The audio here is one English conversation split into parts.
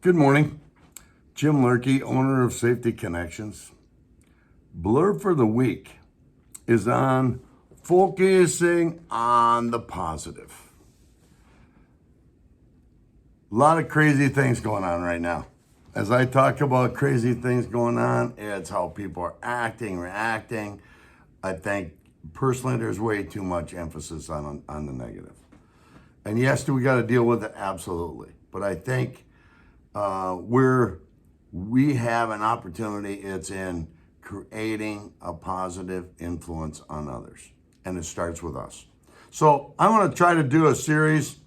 Good morning. Jim Lurkey, owner of Safety Connections. Blurb for the week is on focusing on the positive. A lot of crazy things going on right now. As I talk about crazy things going on, it's how people are acting, reacting. I think personally there's way too much emphasis on the negative. And yes, do we got to deal with it? Absolutely. But I think we have an opportunity. It's in creating a positive influence on others, and it starts with us. So I want to try to do a series.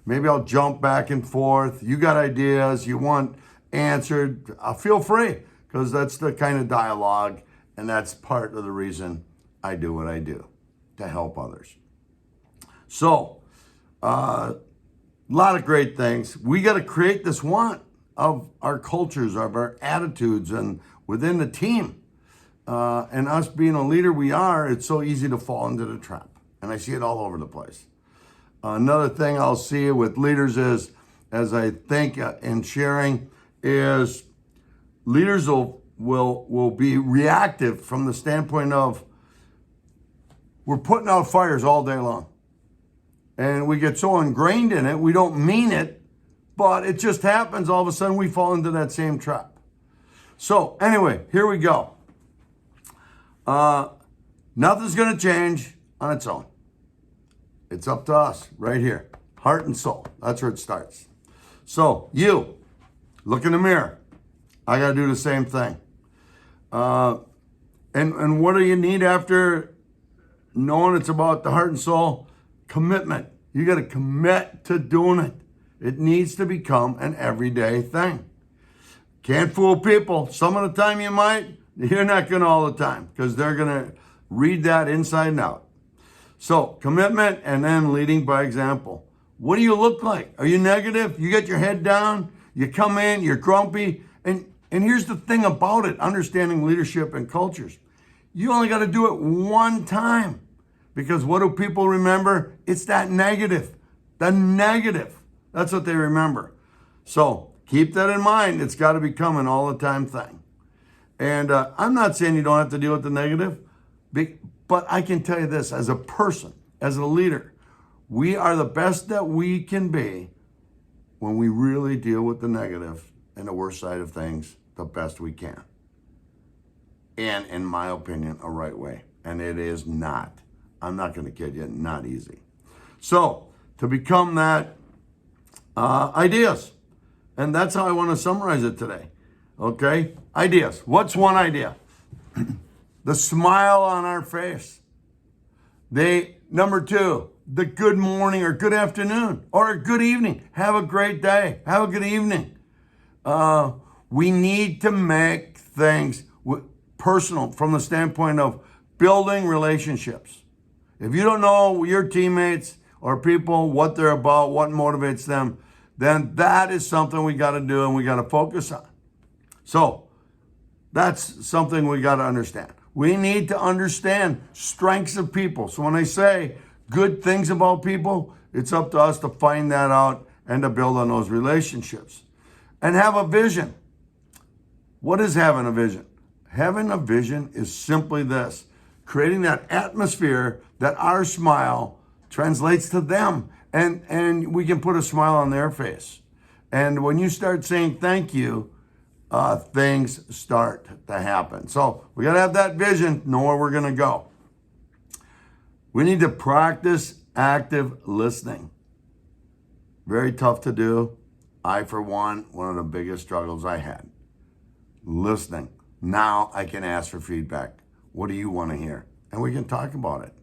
Maybe I'll jump back and forth. You got ideas you want answered, feel free, because that's the kind of dialogue, and that's part of the reason I do what I do, to help others. So a lot of great things. We got to create this want of our cultures, of our attitudes, and within the team. And us being a leader we are, it's so easy to fall into the trap. And I see it all over the place. Another thing I'll see with leaders is, as I think in sharing, is leaders will be reactive from the standpoint of, we're putting out fires all day long. And we get so ingrained in it, we don't mean it, but it just happens. All of a sudden, we fall into that same trap. So anyway, here we go. Nothing's going to change on its own. It's up to us right here. Heart and soul. That's where it starts. So you, look in the mirror. I got to do the same thing. And what do you need after knowing it's about the heart and soul? Commitment. You got to commit to doing it. It needs to become an everyday thing. Can't fool people. Some of the time you might. You're not going to all the time, because they're going to read that inside and out. So commitment, and then leading by example. What do you look like? Are you negative? You get your head down. You come in. You're grumpy. And here's the thing about it, understanding leadership and cultures. You only got to do it one time. Because what do people remember? It's that negative. The negative. That's what they remember. So keep that in mind. It's got to become an all the time thing. And I'm not saying you don't have to deal with the negative, but I can tell you this, as a person, as a leader, we are the best that we can be when we really deal with the negative and the worst side of things the best we can. And in my opinion, a right way. And it is not. I'm not going to kid you, not easy. So to become that, ideas. And that's how I want to summarize it today. Okay? Ideas. What's one idea? The smile on our face. Number two, the good morning or good afternoon or good evening. Have a great day. Have a good evening. We need to make things personal from the standpoint of building relationships. If you don't know your teammates or people, what they're about, what motivates them, then that is something we got to do and we got to focus on. So that's something we got to understand. We need to understand strengths of people. So when I say good things about people, it's up to us to find that out and to build on those relationships. And have a vision. What is having a vision? Having a vision is simply this: creating that atmosphere that our smile translates to them. And we can put a smile on their face. And when you start saying thank you, things start to happen. So we got to have that vision, know where we're going to go. We need to practice active listening. Very tough to do. I, for one of the biggest struggles I had. Listening. Now I can ask for feedback. What do you want to hear? And we can talk about it.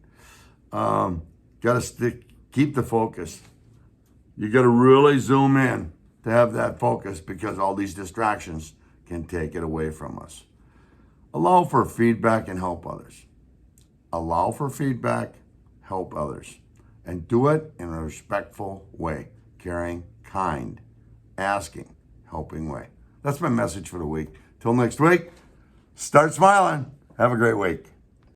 Got to keep the focus. You got to really zoom in to have that focus, because all these distractions can take it away from us. Allow for feedback and help others. Allow for feedback, help others. And do it in a respectful way. Caring, kind, asking, helping way. That's my message for the week. Till next week, start smiling. Have a great week.